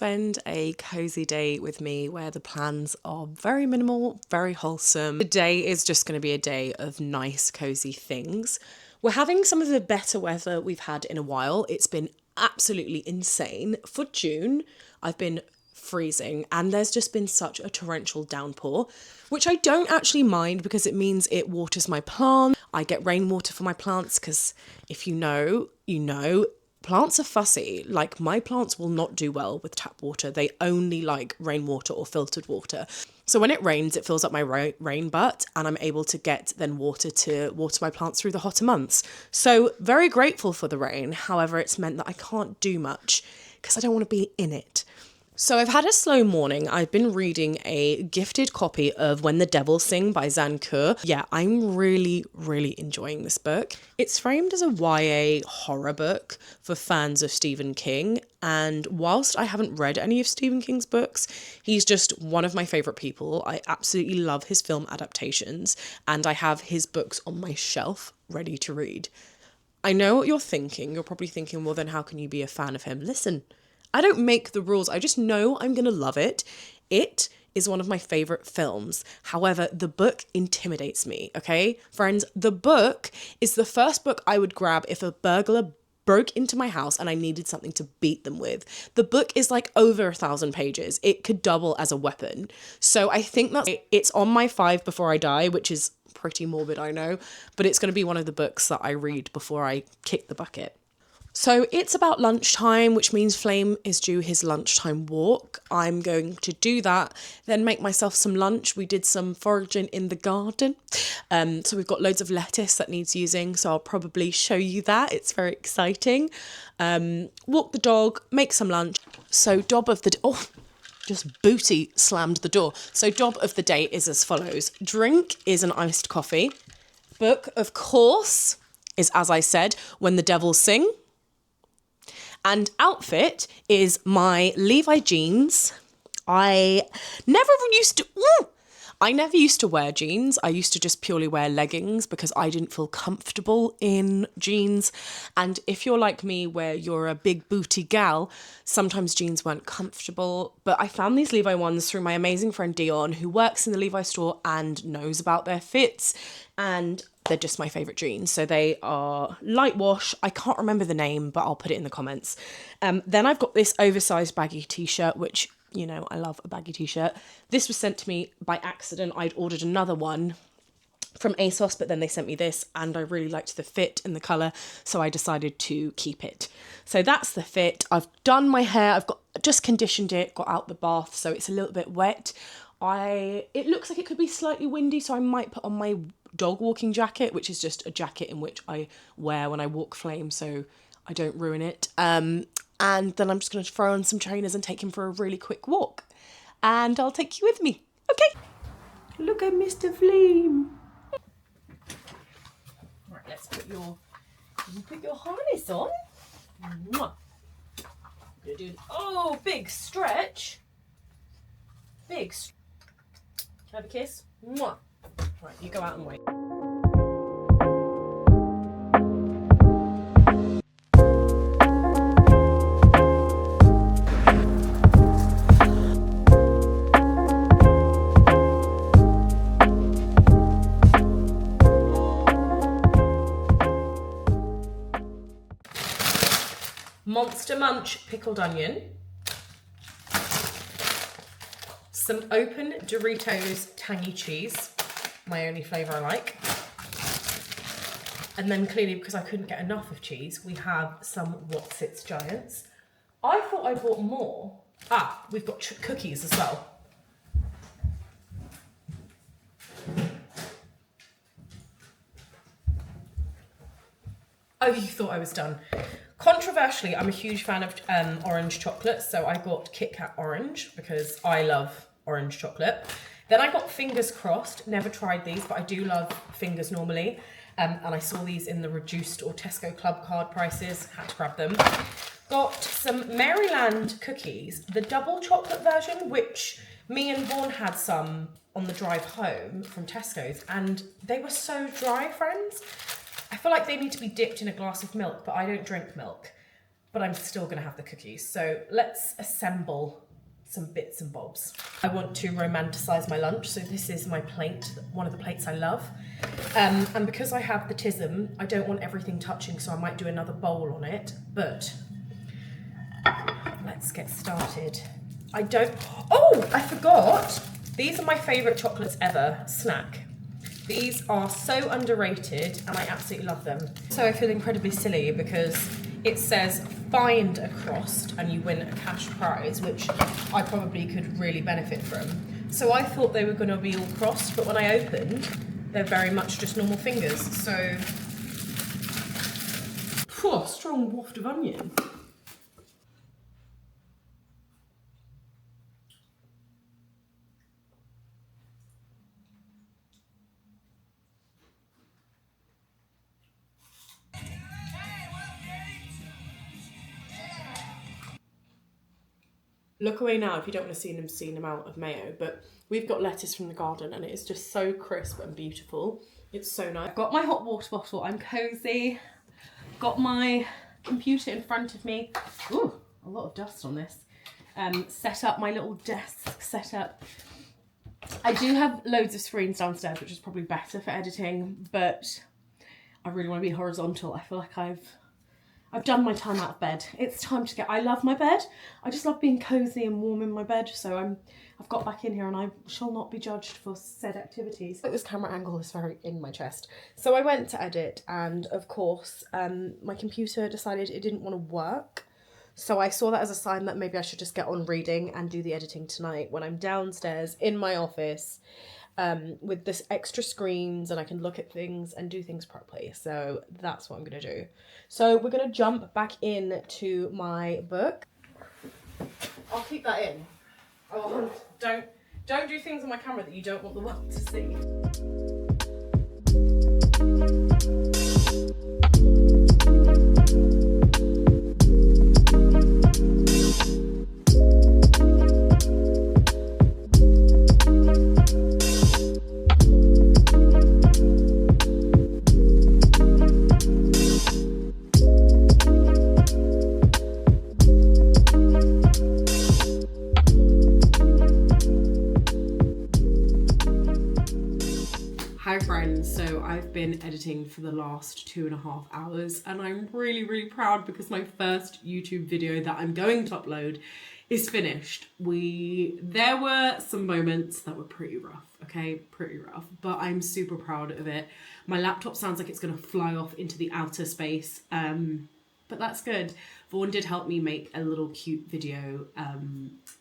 spend a cozy day with me where the plans are very minimal, very wholesome. The day is just going to be a day of nice, cozy things. We're having some of the better weather we've had in a while. It's been absolutely insane. For June, I've been freezing and there's just been such a torrential downpour, which I don't actually mind because it means it waters my plants. I get rainwater for my plants because if you know, you know. Plants are fussy. Like, my plants will not do well with tap water. They only like rainwater or filtered water. So when it rains, it fills up my rain butt and I'm able to get then water to water my plants through the hotter months. So very grateful for the rain. However, it's meant that I can't do much because I don't want to be in it. So I've had a slow morning. I've been reading a gifted copy of When the Devils Sing by Zan Kur. Yeah, I'm really enjoying this book. It's framed as a YA horror book for fans of Stephen King. And whilst I haven't read any of Stephen King's books, he's just one of my favourite people. I absolutely love his film adaptations and I have his books on my shelf ready to read. I know what you're thinking. You're probably thinking, well, then how can you be a fan of him? Listen. I don't make the rules. I just know I'm going to love it. It is one of my favourite films. However, the book intimidates me, okay? Friends, the book is the first book I would grab if a burglar broke into my house and I needed something to beat them with. The book is like over 1,000 pages. It could double as a weapon. So I think it's on my 5 before I die, which is pretty morbid, I know. But it's going to be one of the books that I read before I kick the bucket. So it's about lunchtime, which means Flame is due his lunchtime walk. I'm going to do that, then make myself some lunch. We did some foraging in the garden. So we've got loads of lettuce that needs using. So I'll probably show you that. It's very exciting. Walk the dog, make some lunch. So just booty slammed the door. So dob of the day is as follows. Drink is an iced coffee. Book, of course, is, as I said, When the Devils Sing. And outfit is my Levi jeans. I never used to wear jeans. I used to just purely wear leggings because I didn't feel comfortable in jeans. And if you're like me, where you're a big booty gal, sometimes jeans weren't comfortable. But I found these Levi ones through my amazing friend Dion, who works in the Levi store and knows about their fits. And they're just my favourite jeans. So they are light wash. I can't remember the name, but I'll put it in the comments. Then I've got this oversized baggy t-shirt, which, you know, I love a baggy t-shirt. This was sent to me by accident. I'd ordered another one from ASOS, but then they sent me this and I really liked the fit and the colour, so I decided to keep it. So that's the fit. I've done my hair. I've just conditioned it, got out the bath, so it's a little bit wet. It looks like it could be slightly windy, so I might put on my dog walking jacket, which is just a jacket in which I wear when I walk Flame so I don't ruin it. And then I'm just going to throw on some trainers and take him for a really quick walk. And I'll take you with me. Okay. Look at Mr. Flame. Right, let's put your harness on. Mwah. I'm gonna do big stretch. Can I have a kiss? Mwah. Right, you go out and wait. Monster Munch pickled onion. Some open Doritos tangy cheese, my only flavour I like. And then clearly, because I couldn't get enough of cheese, we have some Wotsits Giants. I thought I bought more. We've got cookies as well. Oh, you thought I was done. Controversially, I'm a huge fan of orange chocolate, so I got Kit Kat Orange because I love orange chocolate. Then I got Fingers Crossed. Never tried these, but I do love Fingers normally. And I saw these in the reduced or Tesco Club card prices. Had to grab them. Got some Maryland cookies, the double chocolate version, which me and Vaughan had some on the drive home from Tesco's, and they were so dry, friends. I feel like they need to be dipped in a glass of milk, but I don't drink milk. but I'm still gonna have the cookies. So let's assemble some bits and bobs. I want to romanticize my lunch, so this is my plate, one of the plates I love. And because I have the tism, I don't want everything touching, so I might do another bowl on it, but let's get started. I forgot, these are my favorite chocolates ever, Snack. These are so underrated and I absolutely love them. So I feel incredibly silly because it says find a crost and you win a cash prize, which I probably could really benefit from. So I thought they were going to be all crossed, but when I opened, they're very much just normal fingers. So, strong waft of onion. Look away now if you don't want to see an obscene amount of mayo, but we've got lettuce from the garden and it is just so crisp and beautiful. It's so nice. I've got my hot water bottle, I'm cozy. Got my computer in front of me. Ooh, a lot of dust on this. Set up my little desk setup. I do have loads of screens downstairs, which is probably better for editing, but I really want to be horizontal. I feel like I've done my time out of bed. It's time to I love my bed. I just love being cozy and warm in my bed. So I've got back in here and I shall not be judged for said activities. This camera angle is very in my chest. So I went to edit and of course, my computer decided it didn't want to work. So I saw that as a sign that maybe I should just get on reading and do the editing tonight when I'm downstairs in my office. With this extra screens and I can look at things and do things properly. So that's what I'm gonna do. So we're gonna jump back into my book. I'll keep that in. Oh, don't do things on my camera that you don't want the world to see. Hi friends, so I've been editing for the last 2.5 hours and I'm really proud because my first YouTube video that I'm going to upload is finished. There were some moments that were pretty rough, okay, pretty rough, but I'm super proud of it. My laptop sounds like it's gonna fly off into the outer space, but that's good. Vaughan did help me make a little cute video.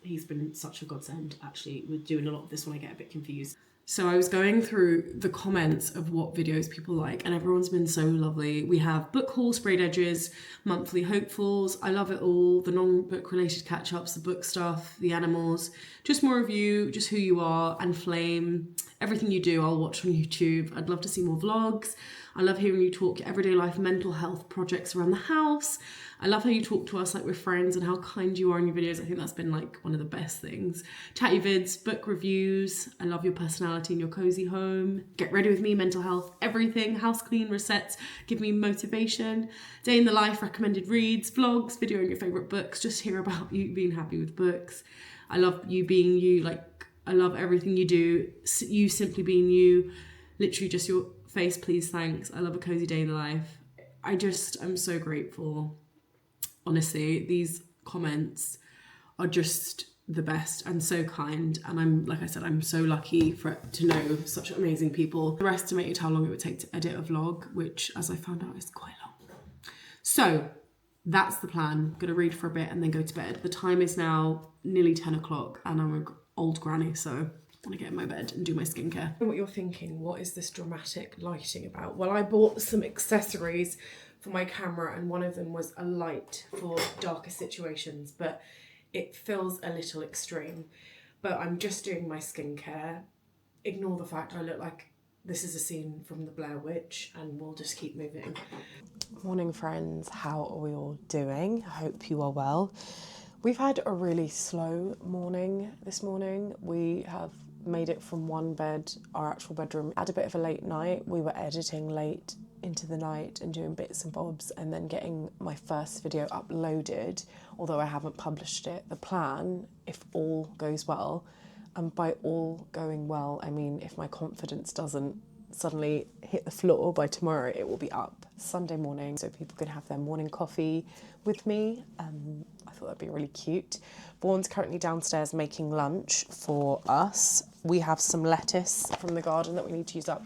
He's been such a godsend, actually. We're doing a lot of this when I get a bit confused. So I was going through the comments of what videos people like and everyone's been so lovely. We have book haul, sprayed edges, monthly hopefuls, I love it all, the non-book related catch-ups, the book stuff, the animals, just more of you, just who you are, and flame. Everything you do, I'll watch on YouTube. I'd love to see more vlogs. I love hearing you talk everyday life, mental health projects around the house. I love how you talk to us like we're friends and how kind you are in your videos. I think that's been like one of the best things. Chatty vids, book reviews. I love your personality in your cozy home. Get ready with me, mental health, everything. House clean, resets, give me motivation. Day in the life, recommended reads, vlogs, videoing your favorite books. Just hear about you being happy with books. I love you being you. Like, I love everything you do. You simply being you. Literally just your face, please, thanks. I love a cozy day in the life. I'm so grateful. Honestly, these comments are just the best and so kind. And like I said, I'm so lucky to know such amazing people. I estimated how long it would take to edit a vlog, which, as I found out, is quite long. So that's the plan. I'm gonna read for a bit and then go to bed. The time is now nearly 10 o'clock and I'm an old granny, so I want to get in my bed and do my skincare. I know what you're thinking, what is this dramatic lighting about? Well, I bought some accessories for my camera and one of them was a light for darker situations, but it feels a little extreme. But I'm just doing my skincare. Ignore the fact I look like this is a scene from the Blair Witch and we'll just keep moving. Morning friends, how are we all doing? I hope you are well. We've had a really slow morning this morning. We have made it from one bed, our actual bedroom, had a bit of a late night. We were editing late into the night and doing bits and bobs and then getting my first video uploaded, although I haven't published it. The plan, if all goes well, and by all going well, I mean if my confidence doesn't suddenly hit the floor by tomorrow, it will be up Sunday morning so people can have their morning coffee with me. I thought that'd be really cute. Vaughn's currently downstairs making lunch for us. We have some lettuce from the garden that we need to use up.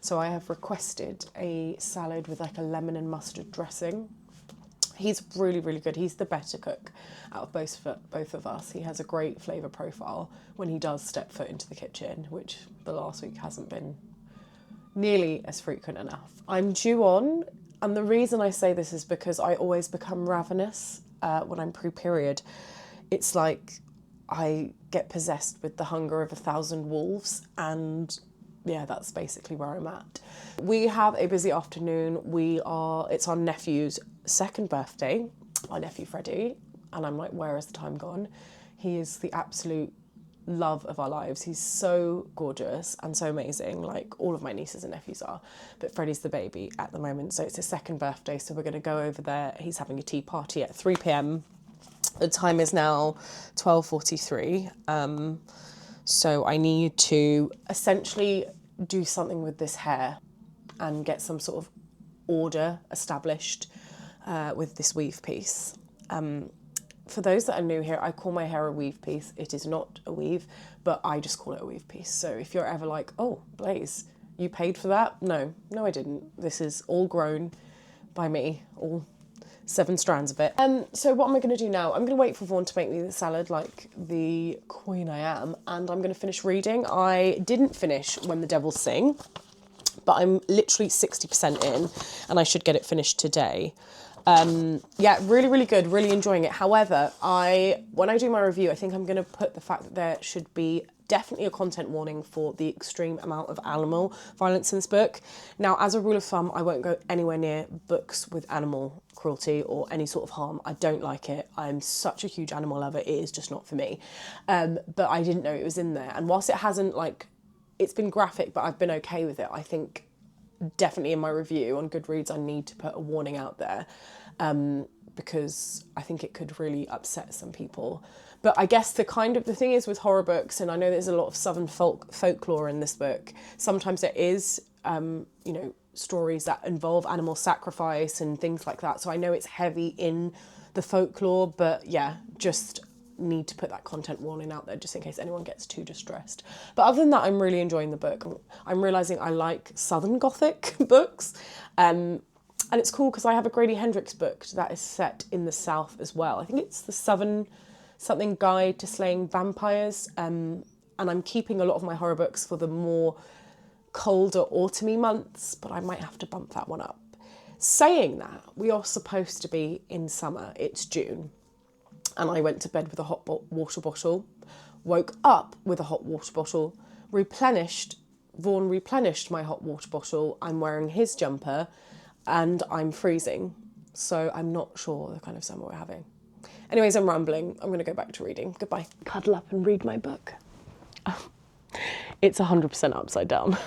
So I have requested a salad with like a lemon and mustard dressing. He's really, really good. He's the better cook out of both of us. He has a great flavour profile when he does step foot into the kitchen, which the last week hasn't been nearly as frequent enough. I'm due on, and the reason I say this is because I always become ravenous when I'm pre-period. It's like I get possessed with the hunger of 1,000 wolves, and yeah, that's basically where I'm at. We have a busy afternoon. It's our nephew's second birthday, our nephew Freddie, and I'm like, where has the time gone? He is the absolute love of our lives. He's so gorgeous and so amazing, like all of my nieces and nephews are, but Freddie's the baby at the moment, so it's his second birthday, so we're going to go over there. He's having a tea party at 3 p.m. The time is now 12:43, so I need to essentially do something with this hair and get some sort of order established with this weave piece. For those that are new here, I call my hair a weave piece. It is not a weave, but I just call it a weave piece. So if you're ever like, oh, Blaze, you paid for that? No, I didn't. This is all grown by me, all 7 strands of it. So what am I going to do now? I'm going to wait for Vaughan to make me the salad like the queen I am, and I'm going to finish reading. I didn't finish When the Devils Sing, but I'm literally 60% in, and I should get it finished today. Yeah, really, really good, really enjoying it. However, when I do my review, I think I'm going to put the fact that there should be definitely a content warning for the extreme amount of animal violence in this book. Now, as a rule of thumb, I won't go anywhere near books with animal cruelty or any sort of harm. I don't like it. I'm such a huge animal lover. It is just not for me. But I didn't know it was in there. And whilst it hasn't, it's been graphic, but I've been okay with it. I think definitely in my review on Goodreads, I need to put a warning out there because I think it could really upset some people. But I guess the thing is with horror books, and I know there's a lot of Southern folklore in this book, sometimes there is, stories that involve animal sacrifice and things like that. So I know it's heavy in the folklore, but yeah, just need to put that content warning out there just in case anyone gets too distressed. But other than that, I'm really enjoying the book. I'm realising I like Southern Gothic books. And it's cool because I have a Grady Hendrix book that is set in the South as well. I think it's the Southern something Guide to Slaying Vampires. And I'm keeping a lot of my horror books for the more colder autumny months, but I might have to bump that one up. Saying that, we are supposed to be in summer. It's June. And I went to bed with a hot water bottle, woke up with a hot water bottle, Vaughan replenished my hot water bottle. I'm wearing his jumper and I'm freezing. So I'm not sure the kind of summer we're having. Anyways, I'm rambling. I'm going to go back to reading. Goodbye. Cuddle up and read my book. It's 100% upside down.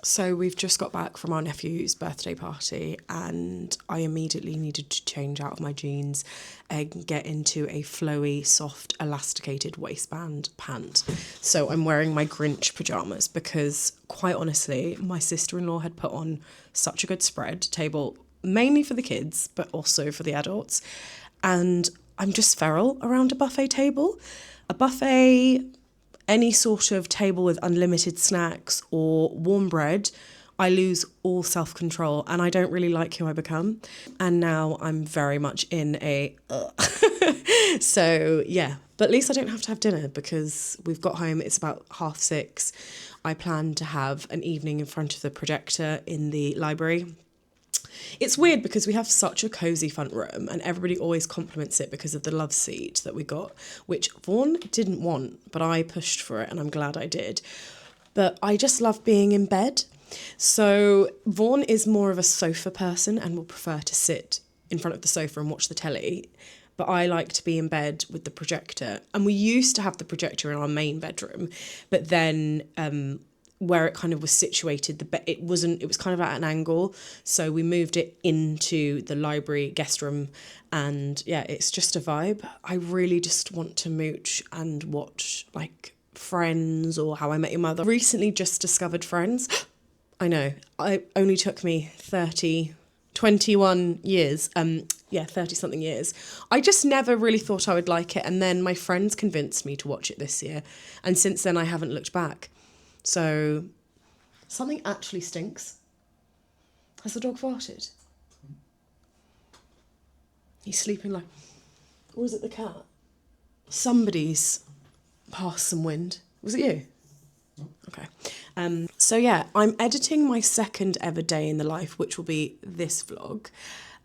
So we've just got back from our nephew's birthday party and I immediately needed to change out of my jeans and get into a flowy, soft, elasticated waistband pant. So I'm wearing my Grinch pyjamas because, quite honestly, my sister-in-law had put on such a good spread table, mainly for the kids, but also for the adults. And I'm just feral around a buffet table. A buffet, any sort of table with unlimited snacks or warm bread, I lose all self-control and I don't really like who I become. And now I'm very much in a So yeah, but at least I don't have to have dinner because we've got home, it's about 6:30. I plan to have an evening in front of the projector in the library. It's weird because we have such a cosy front room and everybody always compliments it because of the love seat that we got, which Vaughan didn't want, but I pushed for it and I'm glad I did. But I just love being in bed. So Vaughan is more of a sofa person and will prefer to sit in front of the sofa and watch the telly. But I like to be in bed with the projector. And we used to have the projector in our main bedroom, but then where it kind of was situated, it was kind of at an angle. So we moved it into the library guest room. And yeah, it's just a vibe. I really just want to mooch and watch like Friends or How I Met Your Mother. Recently just discovered Friends. I know, it only took me 21 years, 30 something years. I just never really thought I would like it. And then my friends convinced me to watch it this year. And since then I haven't looked back. So something actually stinks. Has the dog farted? He's sleeping like, or is it the cat? Somebody's passed some wind. Was it you? Okay. So yeah, I'm editing my second ever day in the life, which will be this vlog.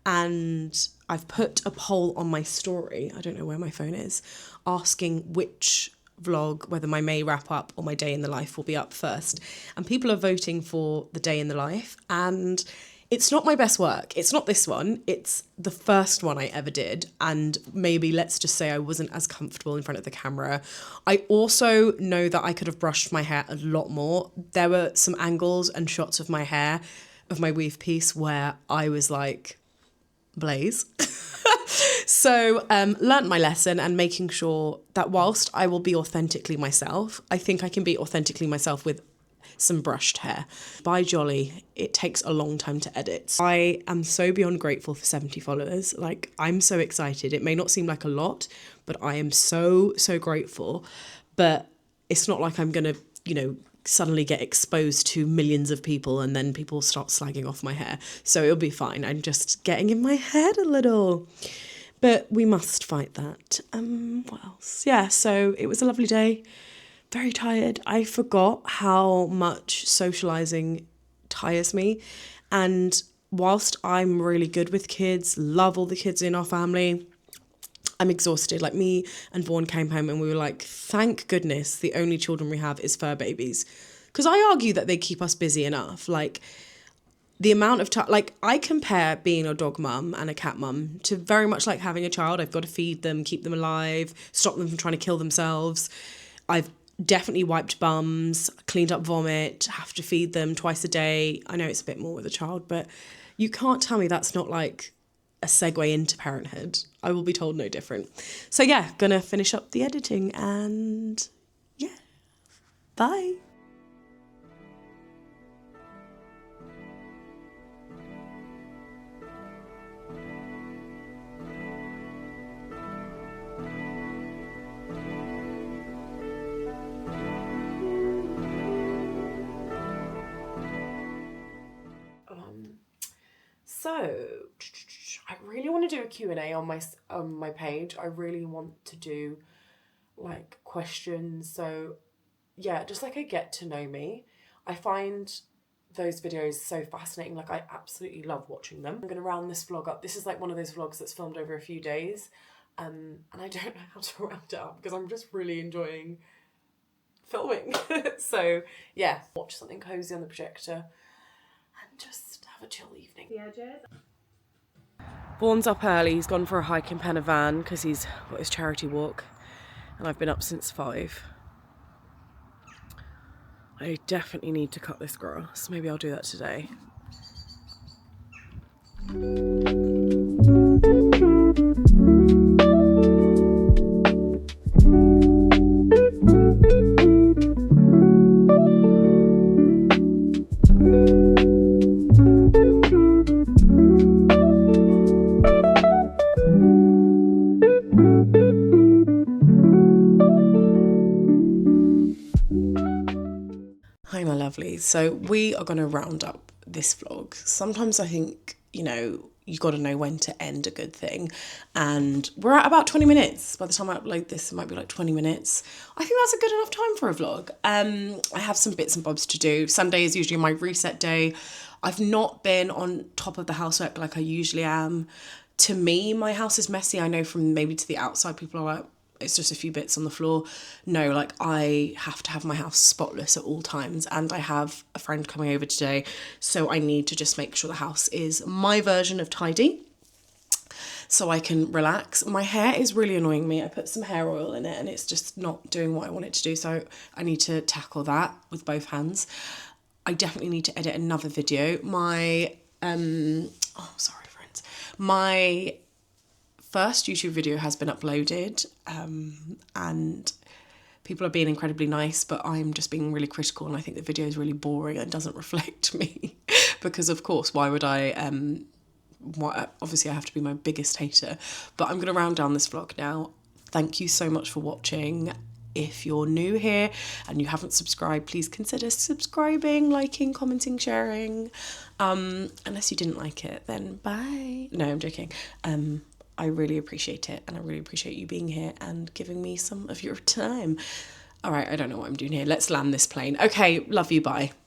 And I've put a poll on my story, I don't know where my phone is, asking which vlog, whether my May wrap up or my day in the life will be up first. And people are voting for the day in the life. And it's not my best work. It's not this one. It's the first one I ever did. And maybe let's just say I wasn't as comfortable in front of the camera. I also know that I could have brushed my hair a lot more. There were some angles and shots of my hair, of my weave piece, where I was like, Blaze. So learnt my lesson and making sure that whilst I will be authentically myself, I think I can be authentically myself with some brushed hair. By jolly, it takes a long time to edit. I am so beyond grateful for 70 followers. Like, I'm so excited. It may not seem like a lot, but I am so grateful. But it's not like I'm gonna, suddenly get exposed to millions of people and then people start slagging off my hair. So it'll be fine. I'm just getting in my head a little. But we must fight that. What else? Yeah, so it was a lovely day. Very tired. I forgot how much socialising tires me. And whilst I'm really good with kids, love all the kids in our family, I'm exhausted. Like, me and Vaughan came home and we were like, thank goodness the only children we have is fur babies. Because I argue that they keep us busy enough. Like, the amount of time, like, I compare being a dog mum and a cat mum to very much like having a child. I've got to feed them, keep them alive, stop them from trying to kill themselves. I've definitely wiped bums, cleaned up vomit, have to feed them twice a day. I know it's a bit more with a child, but you can't tell me that's not like a segue into parenthood. I will be told no different. So yeah, gonna finish up the editing and yeah, bye. So I really want to do a Q&A on my page. I really want to do like questions. So yeah, just like a get to know me. I find those videos so fascinating. Like, I absolutely love watching them. I'm going to round this vlog up. This is like one of those vlogs that's filmed over a few days. And I don't know how to round it up because I'm just really enjoying filming. So yeah, watch something cozy on the projector and just have a chill evening. The edges. Vaughan's up early. He's gone for a hike in Pen y Fan because he's got his charity walk, and I've been up since 5. I definitely need to cut this grass. Maybe I'll do that today. Hi, my lovelies. So we are going to round up this vlog. Sometimes I think, you got to know when to end a good thing. And we're at about 20 minutes. By the time I upload this, it might be like 20 minutes. I think that's a good enough time for a vlog. I have some bits and bobs to do. Sunday is usually my reset day. I've not been on top of the housework like I usually am. To me, my house is messy. I know from maybe to the outside, people are like, it's just a few bits on the floor. No, like I have to have my house spotless at all times, and I have a friend coming over today, so I need to just make sure the house is my version of tidy so I can relax. My hair is really annoying me. I put some hair oil in it and it's just not doing what I want it to do, so I need to tackle that with both hands. I definitely need to edit another video. My sorry friends, my first YouTube video has been uploaded, and people are being incredibly nice, but I'm just being really critical, and I think the video is really boring and doesn't reflect me because of course why would I obviously I have to be my biggest hater. But I'm going to round down this vlog now. Thank you so much for watching. If you're new here and you haven't subscribed, please consider subscribing, liking, commenting, sharing. Unless you didn't like it, then bye. No, I'm joking. I really appreciate it, and I really appreciate you being here and giving me some of your time. All right, I don't know what I'm doing here. Let's land this plane. Okay, love you, bye.